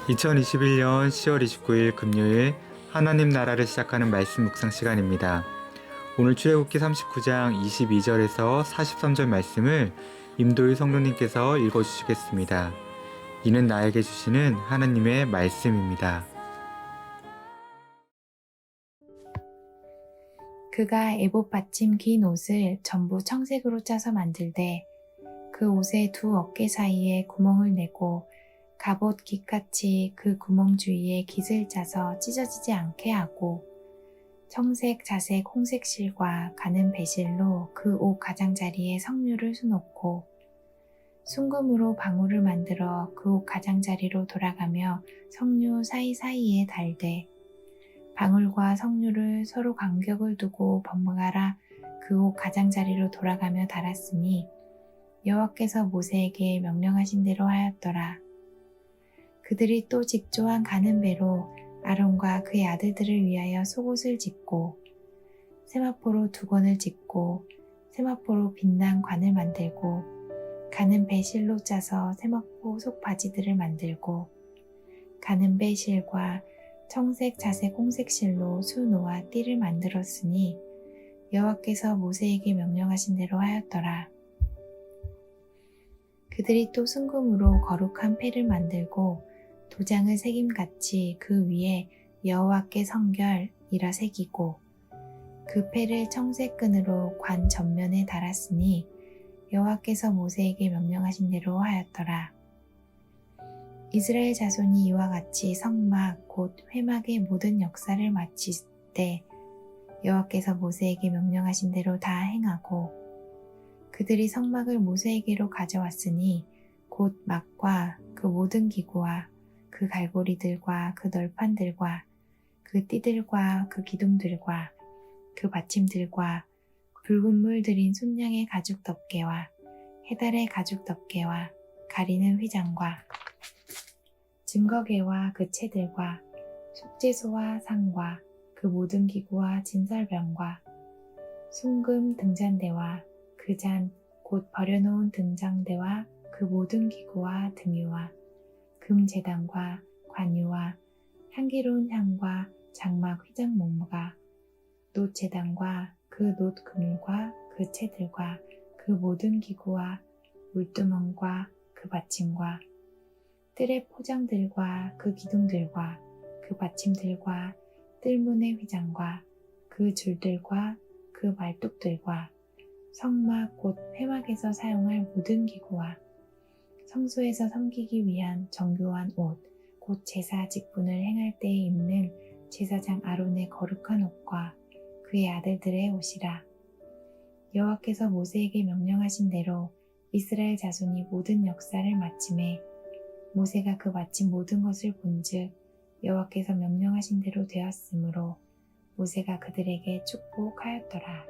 2021년 10월 29일 금요일 하나님 나라를 시작하는 말씀 묵상 시간입니다. 오늘 출애굽기 39장 22절에서 43절 말씀을 임도희 성도님께서 읽어주시겠습니다. 이는 나에게 주시는 하나님의 말씀입니다. 그가 에봇 받침 긴 옷을 전부 청색으로 짜서 만들되 그 옷의 두 어깨 사이에 구멍을 내고 갑옷 깃같이 그 구멍 주위에 깃을 짜서 찢어지지 않게 하고 청색, 자색, 홍색 실과 가는 배실로 그 옷 가장자리에 성류를 수놓고 순금으로 방울을 만들어 그 옷 가장자리로 돌아가며 성류 사이사이에 달되 방울과 성류를 서로 간격을 두고 번갈아 그 옷 가장자리로 돌아가며 달았으니 여호와께서 모세에게 명령하신 대로 하였더라. 그들이 또 직조한 가는 배로 아론과 그의 아들들을 위하여 속옷을 짓고 세마포로 두건을 짓고 세마포로 빛난 관을 만들고 가는 배 실로 짜서 세마포 속바지들을 만들고 가는 배 실과 청색, 자색, 홍색 실로 수노와 띠를 만들었으니 여호와께서 모세에게 명령하신 대로 하였더라. 그들이 또 순금으로 거룩한 패를 만들고 도장을 새김같이 그 위에 여호와께 성결이라 새기고 그 패를 청색 끈으로 관 전면에 달았으니 여호와께서 모세에게 명령하신 대로 하였더라. 이스라엘 자손이 이와 같이 성막 곧 회막의 모든 역사를 마칠 때 여호와께서 모세에게 명령하신 대로 다 행하고 그들이 성막을 모세에게로 가져왔으니 곧 막과 그 모든 기구와 그 갈고리들과 그 널판들과 그 띠들과 그 기둥들과 그 받침들과 붉은 물 들인 순양의 가죽 덮개와 해달의 가죽 덮개와 가리는 휘장과 증거개와 그 채들과 속죄소와 상과 그 모든 기구와 진설병과 순금 등잔대와 그 잔 곧 버려놓은 등장대와 그 모든 기구와 등유와 금제단과 관유와 향기로운 향과 장막 휘장 목무가 놋제단과 그 놋 그물과 그 채들과 그 모든 기구와 물두멍과 그 받침과 뜰의 포장들과 그 기둥들과 그 받침들과 뜰문의 휘장과 그 줄들과 그 말뚝들과 성막 곧 회막에서 사용할 모든 기구와 성소에서 섬기기 위한 정교한 옷, 곧 제사 직분을 행할 때에 입는 제사장 아론의 거룩한 옷과 그의 아들들의 옷이라. 여호와께서 모세에게 명령하신 대로 이스라엘 자손이 모든 역사를 마침에 모세가 그 마친 모든 것을 본즉 여호와께서 명령하신 대로 되었으므로 모세가 그들에게 축복하였더라.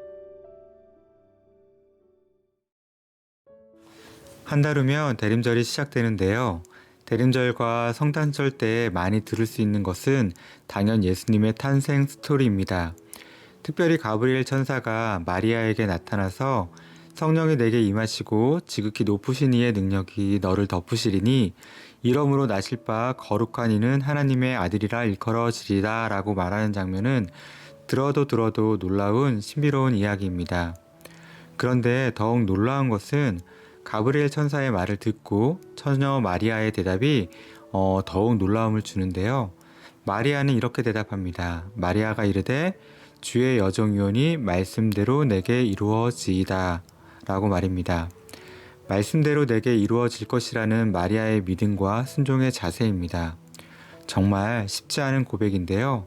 한 달 후면 대림절이 시작되는데요. 대림절과 성탄절 때 많이 들을 수 있는 것은 당연 예수님의 탄생 스토리입니다. 특별히 가브리엘 천사가 마리아에게 나타나서 성령이 내게 임하시고 지극히 높으신 이의 능력이 너를 덮으시리니 이러므로 나실 바 거룩한 이는 하나님의 아들이라 일컬어지리라 라고 말하는 장면은 들어도 놀라운 신비로운 이야기입니다. 그런데 더욱 놀라운 것은 가브리엘 천사의 말을 듣고 처녀 마리아의 대답이 더욱 놀라움을 주는데요. 마리아는 이렇게 대답합니다. 마리아가 이르되 주의 여정유언이 말씀대로 내게 이루어지이다 라고 말입니다. 말씀대로 내게 이루어질 것이라는 마리아의 믿음과 순종의 자세입니다. 정말 쉽지 않은 고백인데요.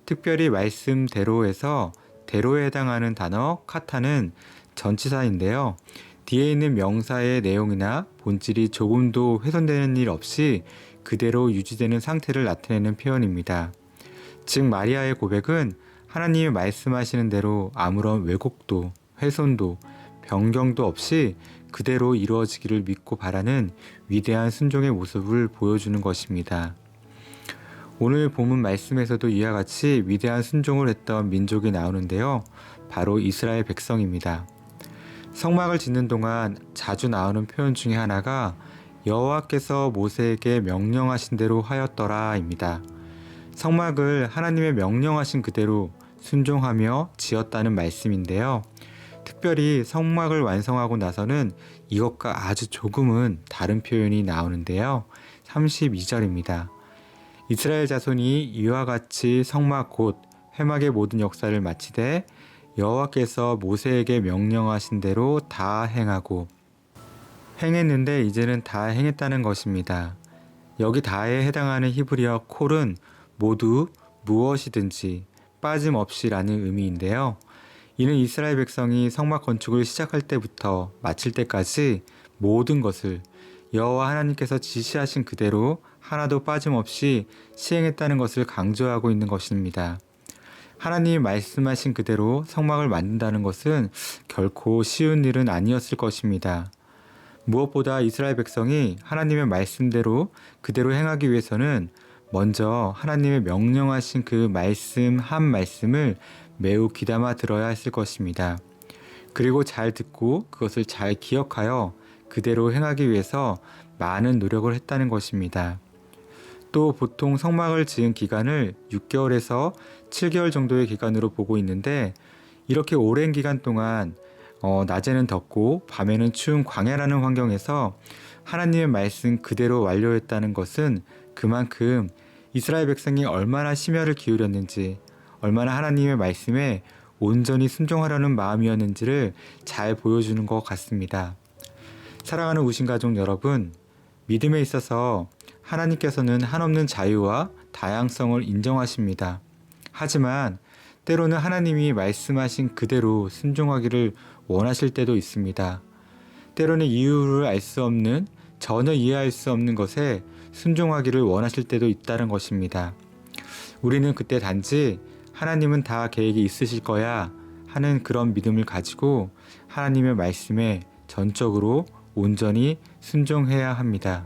특별히 말씀대로에서 대로에 해당하는 단어 카타는 전치사인데요. 뒤에 있는 명사의 내용이나 본질이 조금도 훼손되는 일 없이 그대로 유지되는 상태를 나타내는 표현입니다. 즉 마리아의 고백은 하나님이 말씀하시는 대로 아무런 왜곡도 훼손도 변경도 없이 그대로 이루어지기를 믿고 바라는 위대한 순종의 모습을 보여주는 것입니다. 오늘 본문 말씀에서도 이와 같이 위대한 순종을 했던 민족이 나오는데요. 바로 이스라엘 백성입니다. 성막을 짓는 동안 자주 나오는 표현 중에 하나가 여호와께서 모세에게 명령하신 대로 하였더라입니다. 성막을 하나님의 명령하신 그대로 순종하며 지었다는 말씀인데요. 특별히 성막을 완성하고 나서는 이것과 아주 조금은 다른 표현이 나오는데요. 32절입니다. 이스라엘 자손이 이와 같이 성막 곧 회막의 모든 역사를 마치되 여호와께서 모세에게 명령하신 대로 다 행하고 행했는데 이제는 다 행했다는 것입니다. 여기 다에 해당하는 히브리어 콜은 모두 무엇이든지 빠짐없이라는 의미인데요. 이는 이스라엘 백성이 성막 건축을 시작할 때부터 마칠 때까지 모든 것을 여호와 하나님께서 지시하신 그대로 하나도 빠짐없이 시행했다는 것을 강조하고 있는 것입니다. 하나님이 말씀하신 그대로 성막을 만든다는 것은 결코 쉬운 일은 아니었을 것입니다. 무엇보다 이스라엘 백성이 하나님의 말씀대로 그대로 행하기 위해서는 먼저 하나님의 명령하신 그 말씀 한 말씀을 매우 귀담아 들어야 했을 것입니다. 그리고 잘 듣고 그것을 잘 기억하여 그대로 행하기 위해서 많은 노력을 했다는 것입니다. 또 보통 성막을 지은 기간을 6개월에서 7개월 정도의 기간으로 보고 있는데 이렇게 오랜 기간 동안 낮에는 덥고 밤에는 추운 광야라는 환경에서 하나님의 말씀 그대로 완료했다는 것은 그만큼 이스라엘 백성이 얼마나 심혈을 기울였는지 얼마나 하나님의 말씀에 온전히 순종하려는 마음이었는지를 잘 보여주는 것 같습니다. 사랑하는 우신가족 여러분, 믿음에 있어서 하나님께서는 한없는 자유와 다양성을 인정하십니다. 하지만 때로는 하나님이 말씀하신 그대로 순종하기를 원하실 때도 있습니다. 때로는 이유를 알 수 없는, 전혀 이해할 수 없는 것에 순종하기를 원하실 때도 있다는 것입니다. 우리는 그때 단지 하나님은 다 계획이 있으실 거야 하는 그런 믿음을 가지고 하나님의 말씀에 전적으로 온전히 순종해야 합니다.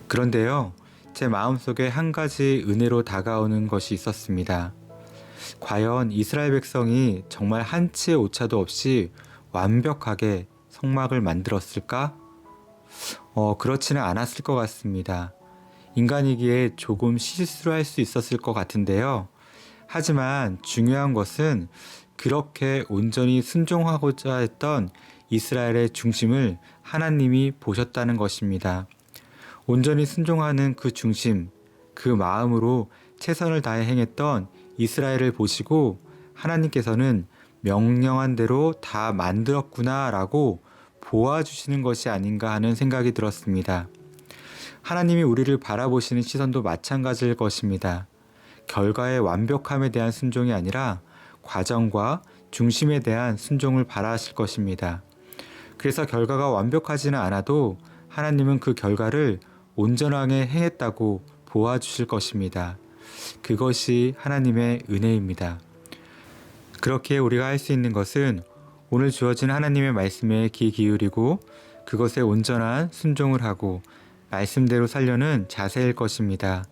그런데요, 제 마음속에 한 가지 은혜로 다가오는 것이 있었습니다. 과연 이스라엘 백성이 정말 한치의 오차도 없이 완벽하게 성막을 만들었을까? 그렇지는 않았을 것 같습니다. 인간이기에 조금 실수를 할 수 있었을 것 같은데요. 하지만 중요한 것은 그렇게 온전히 순종하고자 했던 이스라엘의 중심을 하나님이 보셨다는 것입니다. 온전히 순종하는 그 중심, 그 마음으로 최선을 다해 행했던 이스라엘을 보시고 하나님께서는 명령한 대로 다 만들었구나 라고 보아주시는 것이 아닌가 하는 생각이 들었습니다. 하나님이 우리를 바라보시는 시선도 마찬가지일 것입니다. 결과의 완벽함에 대한 순종이 아니라 과정과 중심에 대한 순종을 바라실 것입니다. 그래서 결과가 완벽하지는 않아도 하나님은 그 결과를 온전하게 행했다고 보아주실 것입니다. 그것이 하나님의 은혜입니다. 그렇게 우리가 할 수 있는 것은 오늘 주어진 하나님의 말씀에 귀 기울이고 그것에 온전한 순종을 하고 말씀대로 살려는 자세일 것입니다.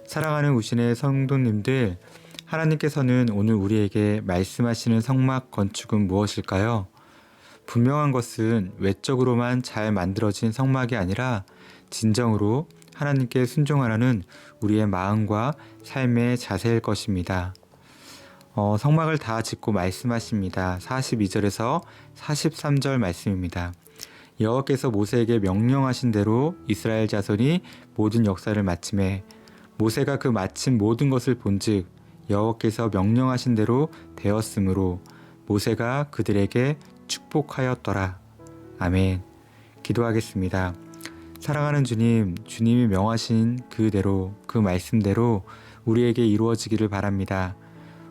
사랑하는 우신의 성도님들, 하나님께서는 오늘 우리에게 말씀하시는 성막 건축은 무엇일까요? 분명한 것은 외적으로만 잘 만들어진 성막이 아니라 진정으로 하나님께 순종하라는 우리의 마음과 삶의 자세일 것입니다. 성막을 다 짓고 말씀하십니다. 42절에서 43절 말씀입니다. 여호와께서 모세에게 명령하신 대로 이스라엘 자손이 모든 역사를 마침에 모세가 그 마친 모든 것을 본즉 여호와께서 명령하신 대로 되었으므로 모세가 그들에게 축복하였더라. 아멘. 기도하겠습니다. 사랑하는 주님, 주님이 명하신 그대로 그 말씀대로 우리에게 이루어지기를 바랍니다.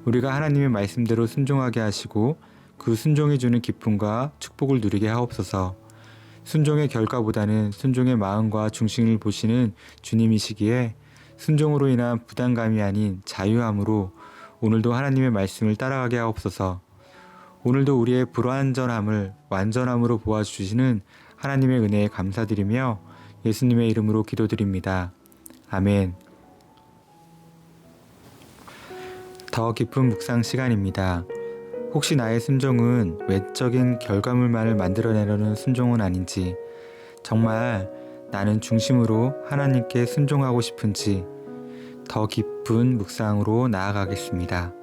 우리가 하나님의 말씀대로 순종하게 하시고 그 순종이 주는 기쁨과 축복을 누리게 하옵소서. 순종의 결과보다는 순종의 마음과 중심을 보시는 주님이시기에 순종으로 인한 부담감이 아닌 자유함으로 오늘도 하나님의 말씀을 따라가게 하옵소서. 오늘도 우리의 불완전함을 완전함으로 보아주시는 하나님의 은혜에 감사드리며 예수님의 이름으로 기도드립니다. 아멘. 더 깊은 묵상 시간입니다. 혹시 나의 순종은 외적인 결과물만을 만들어내려는 순종은 아닌지, 정말 나는 중심으로 하나님께 순종하고 싶은지 더 깊은 묵상으로 나아가겠습니다.